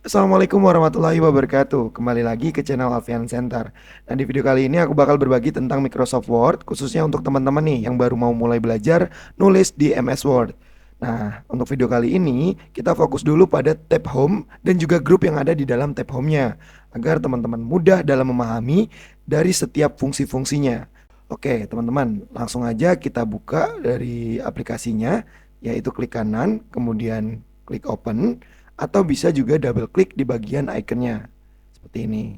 Assalamualaikum warahmatullahi wabarakatuh. Kembali lagi ke channel Alfian Center. Nah, di video kali ini aku bakal berbagi tentang Microsoft Word, khususnya untuk teman-teman nih yang baru mau mulai belajar nulis di MS Word. Nah, untuk video kali ini kita fokus dulu pada tab Home dan juga grup yang ada di dalam tab Home-nya, agar teman-teman mudah dalam memahami dari setiap fungsi-fungsinya. Oke, teman-teman, langsung aja kita buka dari aplikasinya, yaitu klik kanan, kemudian klik open, atau bisa juga double klik di bagian ikonnya seperti ini.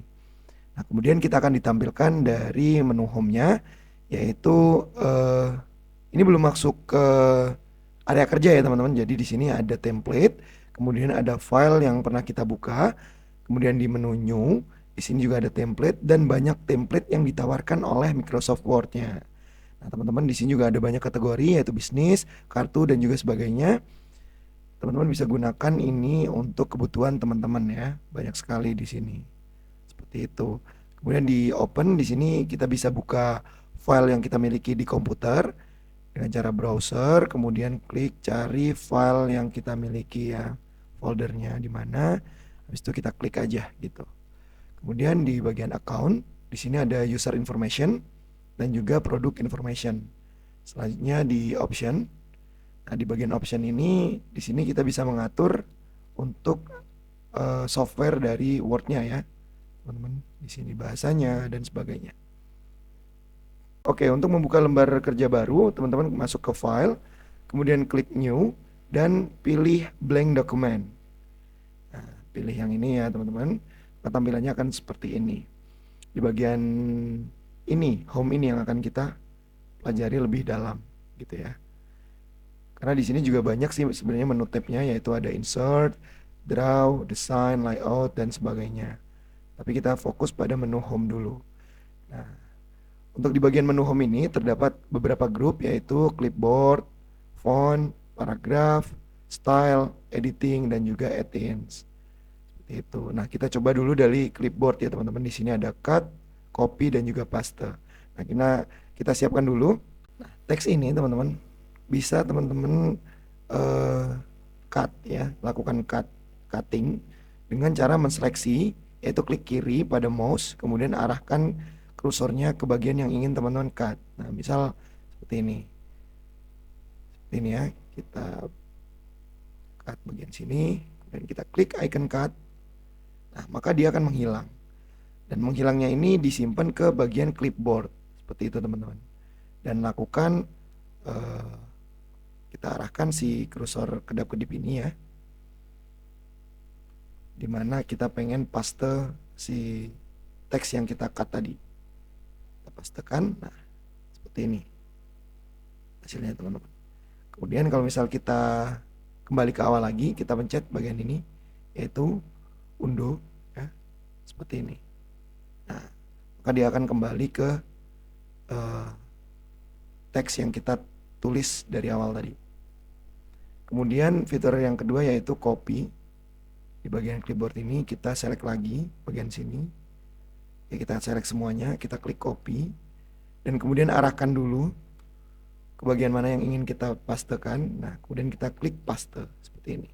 Nah, kemudian kita akan ditampilkan dari menu home-nya, yaitu ini belum masuk ke area kerja ya teman-teman. Jadi di sini ada template, kemudian ada file yang pernah kita buka, kemudian di menu new, di sini juga ada template dan banyak template yang ditawarkan oleh Microsoft Word-nya. Nah, teman-teman di sini juga ada banyak kategori yaitu bisnis, kartu dan juga sebagainya. Teman-teman bisa gunakan ini untuk kebutuhan teman-teman ya. Banyak sekali di sini. Seperti itu. Kemudian di open di sini kita bisa buka file yang kita miliki di komputer dengan cara browser, kemudian klik cari file yang kita miliki ya. Foldernya di mana. Habis itu kita klik aja gitu. Kemudian di bagian account, di sini ada user information dan juga product information. Selanjutnya di option. Nah, di bagian option ini, di sini kita bisa mengatur untuk software dari Word-nya ya, teman-teman. Di sini bahasanya dan sebagainya. Oke, untuk membuka lembar kerja baru, teman-teman masuk ke file, kemudian klik new dan pilih blank document. Nah, pilih yang ini ya, teman-teman. Tampilannya akan seperti ini. Di bagian ini, home ini yang akan kita pelajari lebih dalam, gitu ya. Karena di sini juga banyak sih sebenarnya menu tabnya, yaitu ada insert, draw, design, layout dan sebagainya. Tapi kita fokus pada menu home dulu. Nah, untuk di bagian menu home ini terdapat beberapa grup yaitu clipboard, font, paragraph, style, editing dan juga add-ins. Seperti itu. Nah, kita coba dulu dari clipboard ya teman-teman. Di sini ada cut, copy dan juga paste. Nah, kita siapkan dulu. Nah, teks ini teman-teman bisa teman-teman eh, cut ya, lakukan cutting dengan cara menseleksi, yaitu klik kiri pada mouse, kemudian arahkan kursornya ke bagian yang ingin teman-teman cut. Nah, misal seperti ini. Seperti ini ya, kita cut bagian sini, kemudian kita klik icon cut. Nah, maka dia akan menghilang. Dan menghilangnya ini disimpan ke bagian clipboard. Seperti itu teman-teman. Dan lakukan eh, kita arahkan si kursor kedap-kedip ini ya, dimana kita pengen paste si teks yang kita cut tadi. Kita pastekan, nah seperti ini hasilnya teman-teman. Kemudian kalau misal kita kembali ke awal lagi, kita pencet bagian ini, yaitu undo ya, seperti ini. Nah, maka dia akan kembali ke uh, teks yang kita tulis dari awal tadi. Kemudian fitur yang kedua yaitu copy. Di bagian clipboard ini kita select lagi bagian sini. Ya, kita select semuanya, kita klik copy dan kemudian arahkan dulu ke bagian mana yang ingin kita pastekan. Nah, kemudian kita klik paste seperti ini.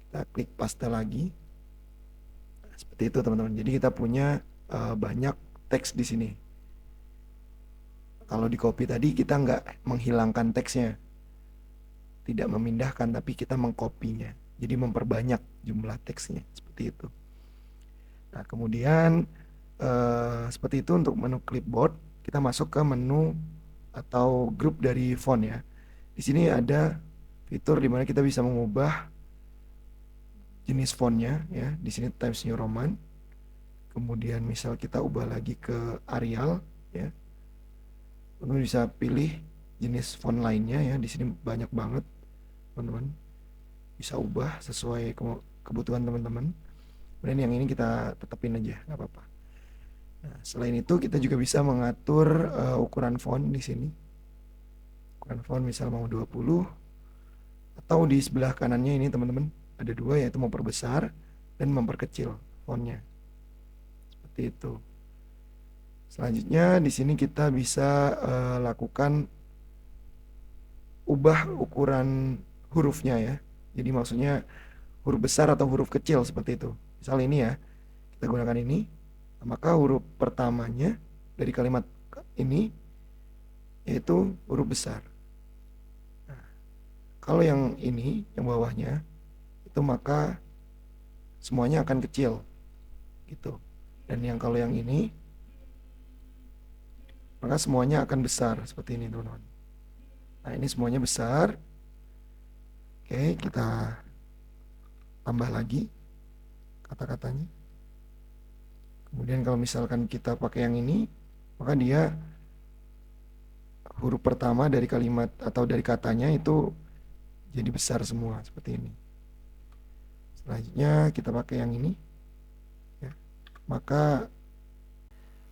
Kita klik paste lagi. Nah, seperti itu teman-teman. Jadi kita punya banyak teks di sini. Kalau di copy tadi kita nggak menghilangkan teksnya, tidak memindahkan, tapi kita mengkopinya. Jadi memperbanyak jumlah teksnya seperti itu. Nah, kemudian seperti itu untuk menu clipboard. Kita masuk ke menu atau grup dari font ya. Di sini ada fitur di mana kita bisa mengubah jenis fontnya ya. Di sini Times New Roman. Kemudian misal kita ubah lagi ke Arial ya. Teman-teman bisa pilih jenis font lainnya ya. Di sini banyak banget teman-teman. Bisa ubah sesuai kebutuhan teman-teman. Kemudian yang ini kita tetapin aja, nggak apa-apa. Nah, selain itu kita juga bisa mengatur ukuran font di sini. Ukuran font misal mau 20, atau di sebelah kanannya ini teman-teman ada dua, yaitu memperbesar dan memperkecil fontnya. Seperti itu. Selanjutnya di sini kita bisa lakukan ubah ukuran hurufnya ya. Jadi maksudnya huruf besar atau huruf kecil seperti itu. Misal ini ya, kita gunakan ini, maka huruf pertamanya dari kalimat ini yaitu huruf besar. Nah, kalau yang ini, yang bawahnya itu maka semuanya akan kecil gitu. Dan yang kalau yang ini maka semuanya akan besar seperti ini teman-teman. Nah ini semuanya besar. Oke, kita tambah lagi kata-katanya. Kemudian kalau misalkan kita pakai yang ini, maka dia huruf pertama dari kalimat atau dari katanya itu jadi besar semua seperti ini. Selanjutnya kita pakai yang ini ya. Maka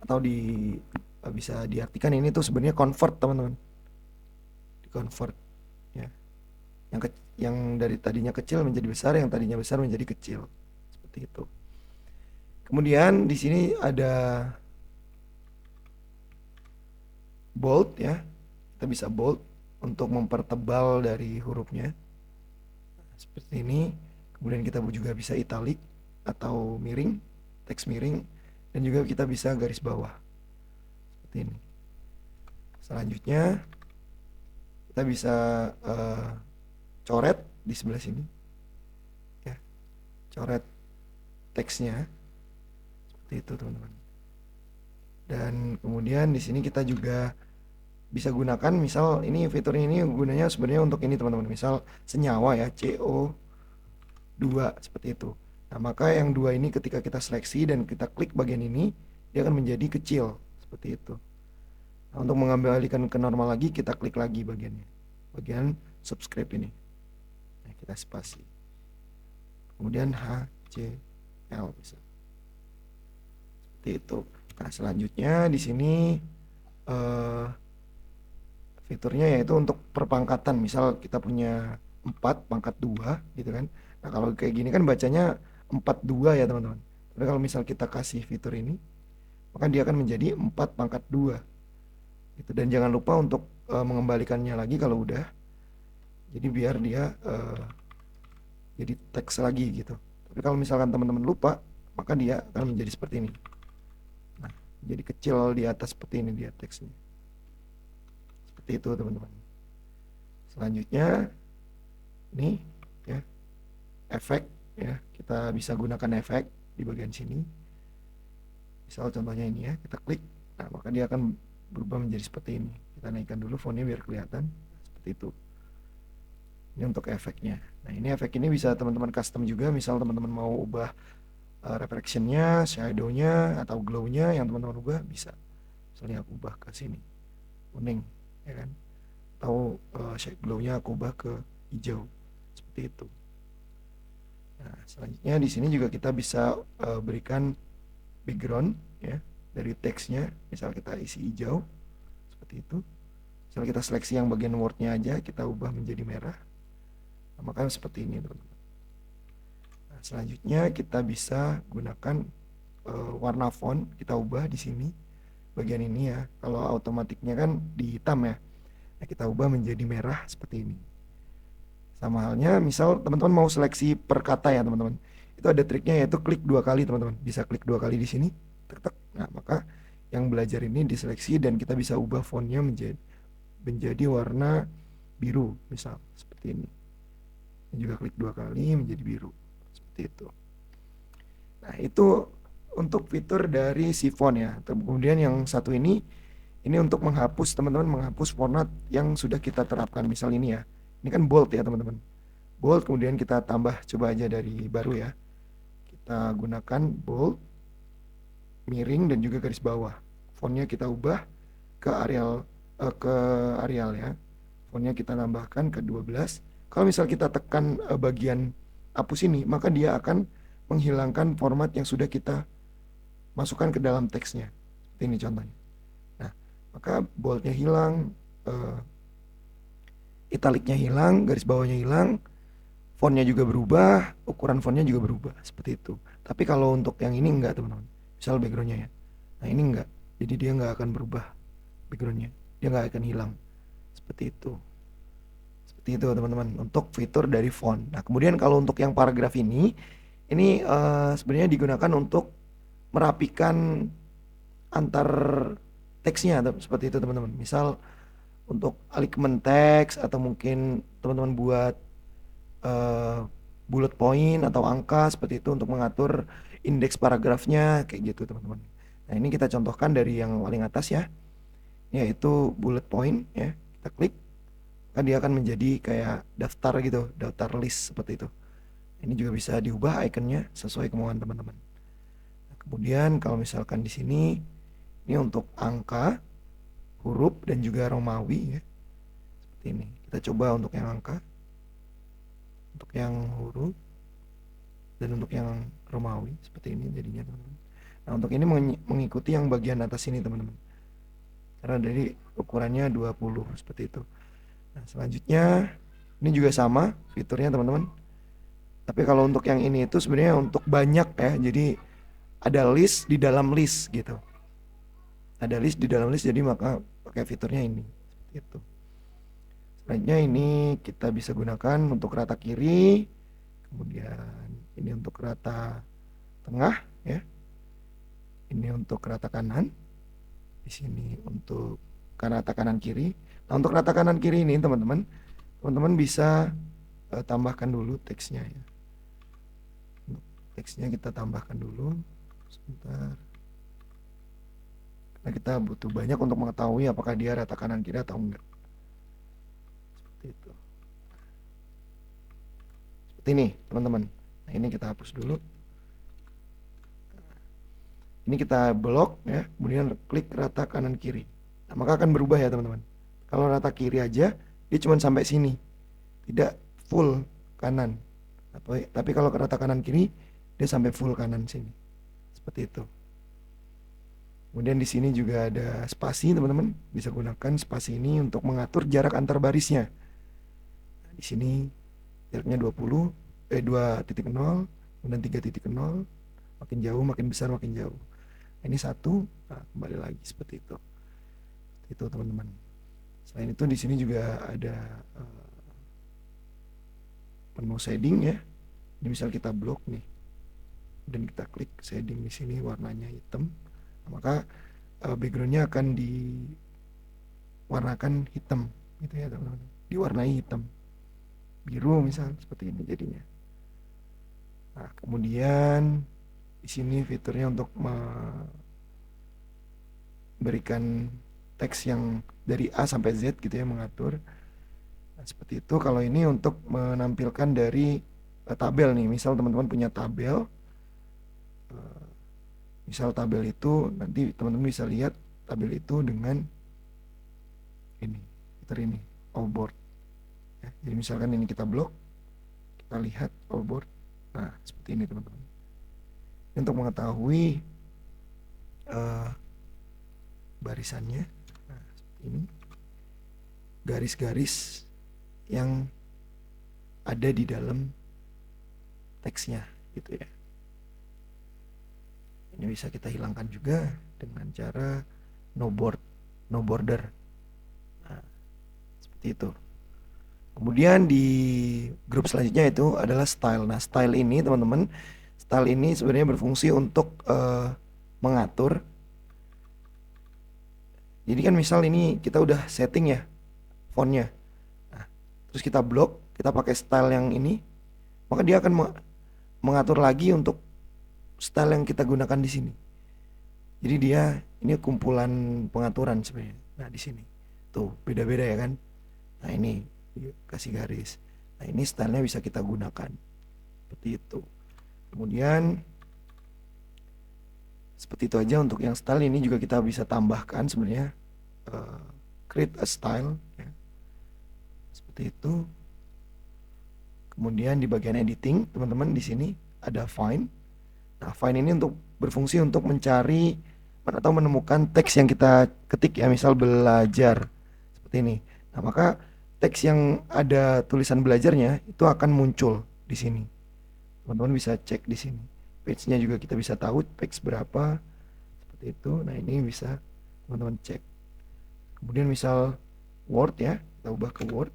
atau bisa diartikan ini tuh sebenarnya convert teman-teman. Di convert ya. Yang dari tadinya kecil menjadi besar, yang tadinya besar menjadi kecil. Seperti itu. Kemudian di sini ada bold ya. Kita bisa bold untuk mempertebal dari hurufnya. Seperti ini. Kemudian kita juga bisa italic atau miring, teks miring, dan juga kita bisa garis bawah. Seperti ini. Selanjutnya kita bisa coret di sebelah sini ya, coret teksnya seperti itu teman-teman. Dan kemudian di sini kita juga bisa gunakan, misal ini fiturnya ini gunanya sebenarnya untuk ini teman-teman, misal senyawa ya, CO2 seperti itu. Nah maka yang dua ini ketika kita seleksi dan kita klik bagian ini, dia akan menjadi kecil seperti itu. Nah, untuk mengembalikan ke normal lagi, kita klik lagi bagiannya, bagian subscribe ini. Nah, kita spasi. Kemudian HCL bisa. Seperti itu. Nah, selanjutnya di sini fiturnya yaitu untuk perpangkatan. Misal kita punya 4 pangkat 2 gitu kan. Nah, kalau kayak gini kan bacanya 42 ya, teman-teman. Tapi kalau misal kita kasih fitur ini, maka dia akan menjadi 4 pangkat 2. Gitu. Dan jangan lupa untuk mengembalikannya lagi kalau udah. Jadi biar dia jadi teks lagi gitu. Tapi kalau misalkan teman-teman lupa, maka dia akan menjadi seperti ini. Nah, jadi kecil di atas seperti ini dia teksnya. Seperti itu teman-teman. Selanjutnya ini ya, efek ya, kita bisa gunakan efek di bagian sini. Misal contohnya ini ya, kita klik, nah maka dia akan berubah menjadi seperti ini. Kita naikkan dulu fontnya biar kelihatan seperti itu. Ini untuk efeknya. Nah ini efek ini bisa teman-teman custom juga. Misal teman-teman mau ubah reflectionnya, shadownya, atau glownya yang teman-teman ubah bisa. Misalnya aku ubah ke sini kuning, ya kan? Atau glownya aku ubah ke hijau, seperti itu. Nah selanjutnya di sini juga kita bisa berikan background ya dari teksnya. Misal kita isi hijau, seperti itu. Misal kita seleksi yang bagian wordnya aja, kita ubah menjadi merah. Maka seperti ini teman-teman. Nah, selanjutnya kita bisa gunakan warna font, kita ubah di sini bagian ini ya. Kalau automatiknya kan di hitam ya. Nah, kita ubah menjadi merah seperti ini. Sama halnya misal teman-teman mau seleksi per kata ya teman-teman. Itu ada triknya yaitu klik 2 kali teman-teman. Bisa klik 2 kali di sini. Tek-tek. Nah, maka yang belajar ini diseleksi dan kita bisa ubah fontnya menjadi warna biru misal seperti ini. Dan juga klik 2 kali menjadi biru seperti itu. Nah itu untuk fitur dari si font ya. Kemudian yang satu ini untuk menghapus, teman-teman menghapus format yang sudah kita terapkan. Misal ini ya, ini kan bold ya teman-teman, bold. Kemudian kita tambah, coba aja dari baru ya, kita gunakan bold, miring, dan juga garis bawah. Fontnya kita ubah ke Arial ya. Fontnya kita tambahkan ke 12. Kalau misal kita tekan bagian hapus ini, maka dia akan menghilangkan format yang sudah kita masukkan ke dalam teksnya. Ini contohnya. Nah, maka boldnya hilang, italicnya hilang, garis bawahnya hilang, fontnya juga berubah, ukuran fontnya juga berubah, seperti itu. Tapi kalau untuk yang ini enggak teman-teman. Misal backgroundnya ya. Nah ini enggak, jadi dia enggak akan berubah backgroundnya, dia enggak akan hilang, seperti itu. Seperti itu teman-teman untuk fitur dari font. Nah, kemudian kalau untuk yang paragraf ini sebenarnya digunakan untuk merapikan antar teksnya seperti itu teman-teman. Misal untuk alignment teks atau mungkin teman-teman buat eh, bullet point atau angka seperti itu untuk mengatur indeks paragrafnya kayak gitu teman-teman. Nah, ini kita contohkan dari yang paling atas ya, yaitu bullet point ya. Kita klik, kan dia akan menjadi kayak daftar gitu, daftar list seperti itu. Ini juga bisa diubah ikonnya sesuai kemauan teman-teman. Nah, kemudian kalau misalkan di sini ini untuk angka, huruf dan juga Romawi ya. Seperti ini. Kita coba untuk yang angka, untuk yang huruf dan untuk yang Romawi seperti ini jadinya teman-teman. Nah, untuk ini mengikuti yang bagian atas ini teman-teman. Karena dari ukurannya 20 seperti itu. Nah, selanjutnya ini juga sama fiturnya teman-teman. Tapi kalau untuk yang ini itu sebenarnya untuk banyak ya. Jadi ada list di dalam list gitu. Ada list di dalam list, jadi maka pakai fiturnya ini. Seperti itu. Selanjutnya ini kita bisa gunakan untuk rata kiri. Kemudian ini untuk rata tengah ya. Ini untuk rata kanan. Di sini untuk rata kanan kiri. Nah, untuk rata kanan kiri ini teman-teman bisa tambahkan dulu teksnya ya. Untuk teksnya kita tambahkan dulu sebentar. Karena kita butuh banyak untuk mengetahui apakah dia rata kanan kiri atau enggak. Seperti itu. Seperti ini teman-teman. Nah, ini kita hapus dulu. Ini kita blok ya, kemudian klik rata kanan kiri. Nah, maka akan berubah ya teman-teman. Kalau rata kiri aja dia cuma sampai sini, tidak full kanan. Tapi kalau ke rata kanan kiri dia sampai full kanan sini. Seperti itu. Kemudian di sini juga ada spasi teman-teman, bisa gunakan spasi ini untuk mengatur jarak antar barisnya. Nah, di sini jaraknya 2.0, kemudian 3.0, makin jauh makin besar makin jauh. Ini 1, nah, kembali lagi seperti itu. Itu teman-teman. Selain itu di sini juga ada menu shading ya. Ini misal kita blok nih, dan kita klik shading di sini warnanya hitam, nah, maka backgroundnya akan diwarnakan hitam gitu ya teman-teman. Diwarnai hitam, biru misal seperti ini jadinya. Nah, kemudian di sini fiturnya untuk memberikan teks yang dari A sampai Z gitu ya, mengatur. Nah, seperti itu. Kalau ini untuk menampilkan dari tabel nih, misal teman-teman punya tabel, misal tabel itu nanti teman-teman bisa lihat tabel itu dengan ini, fitur ini, all board ya. Jadi misalkan ini kita blok, kita lihat all board. Nah, seperti ini teman-teman. Untuk mengetahui barisannya, nah, seperti ini, garis-garis yang ada di dalam teksnya gitu ya. Ini bisa kita hilangkan juga dengan cara no border. Nah, seperti itu. Kemudian di grup selanjutnya itu adalah style. Nah, style ini teman-teman, style ini sebenarnya berfungsi untuk mengatur. Jadi kan misal ini kita udah setting ya fontnya. Nah, terus kita blok, kita pakai style yang ini, maka dia akan mengatur lagi untuk style yang kita gunakan di sini. Jadi dia ini kumpulan pengaturan sebenarnya. Nah, di sini tuh beda-beda ya kan. Nah, ini kasih garis. Nah, ini stylenya bisa kita gunakan seperti itu. Kemudian seperti itu aja untuk yang style. Ini juga kita bisa tambahkan sebenarnya create a style ya. Seperti itu. Kemudian di bagian editing teman-teman di sini ada find. Nah, find ini untuk berfungsi untuk mencari atau menemukan teks yang kita ketik ya, misal belajar seperti ini. Nah, maka teks yang ada tulisan belajarnya itu akan muncul di sini. Teman-teman bisa cek di sini. Page-nya juga kita bisa tahu page berapa seperti itu. Nah, ini bisa teman-teman cek. Kemudian misal Word ya, kita ubah ke Word.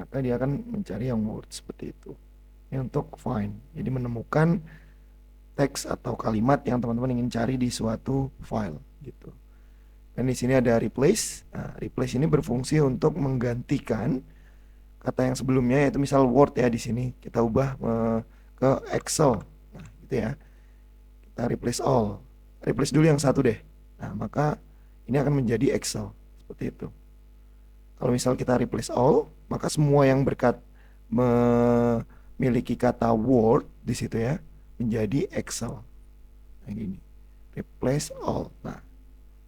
maka dia akan mencari yang Word seperti itu. Ini untuk find, jadi menemukan teks atau kalimat yang teman-teman ingin cari di suatu file gitu. Dan di sini ada replace. Nah, replace ini berfungsi untuk menggantikan kata yang sebelumnya, yaitu misal Word ya, di sini kita ubah ke Excel. Nah, gitu ya. Kita replace all. Replace dulu yang satu deh. Nah, maka ini akan menjadi Excel seperti itu. Kalau misal kita replace all, maka semua yang memiliki kata Word di situ ya menjadi Excel. Nah, gini. Replace all. Nah,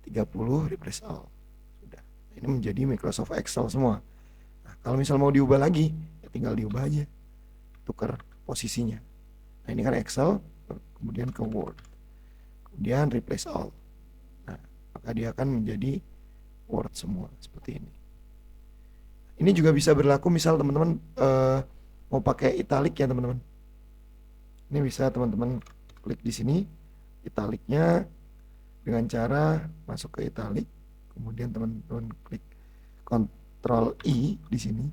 30 replace all. Sudah. Ini menjadi Microsoft Excel semua. Nah, kalau misal mau diubah lagi, ya tinggal diubah aja. Tukar posisinya. Nah, ini kan Excel, kemudian ke Word. Kemudian replace all. Nah, maka dia akan menjadi Word semua seperti ini. Ini juga bisa berlaku misal teman-teman mau pakai italic ya teman-teman. Ini bisa teman-teman klik di sini italicnya dengan cara masuk ke italic, kemudian teman-teman klik Ctrl I di sini,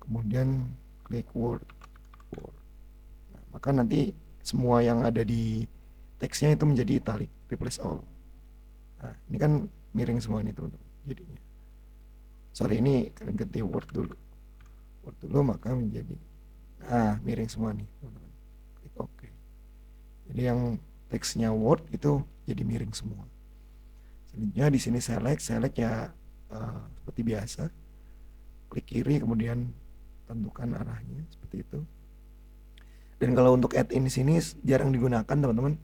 kemudian klik Word. Nah, maka nanti semua yang ada di teksnya itu menjadi italic, replace all. Nah, ini kan miring semua nih teman-teman jadinya. Sorry, ini ganti Word dulu. Word dulu maka menjadi, nah miring semua nih teman-teman. Klik OK. Jadi yang teksnya Word itu jadi miring semua. Selanjutnya di sini select ya seperti biasa. Klik kiri kemudian tentukan arahnya seperti itu. Dan kalau untuk add-in di sini jarang digunakan teman-teman.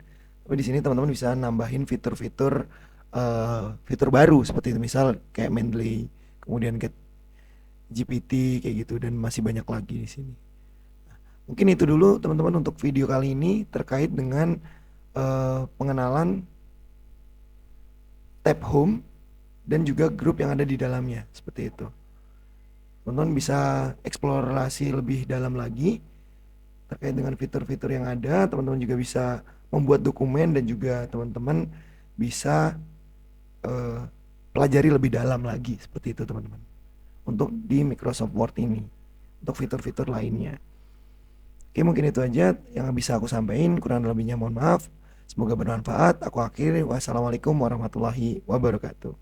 Tapi di sini teman-teman bisa nambahin fitur-fitur fitur baru seperti itu, misal kayak Mendeley, kemudian Get GPT kayak gitu, dan masih banyak lagi di sini. Nah, mungkin itu dulu teman-teman untuk video kali ini terkait dengan pengenalan tab home dan juga grup yang ada di dalamnya seperti itu. Teman-teman bisa eksplorasi lebih dalam lagi terkait dengan fitur-fitur yang ada. Teman-teman juga bisa membuat dokumen dan juga teman-teman bisa pelajari lebih dalam lagi seperti itu teman-teman, untuk di Microsoft Word ini, untuk fitur-fitur lainnya. Oke, mungkin itu aja yang bisa aku sampaikan, kurang lebihnya mohon maaf. Semoga bermanfaat. Aku akhiri, wassalamualaikum warahmatullahi wabarakatuh.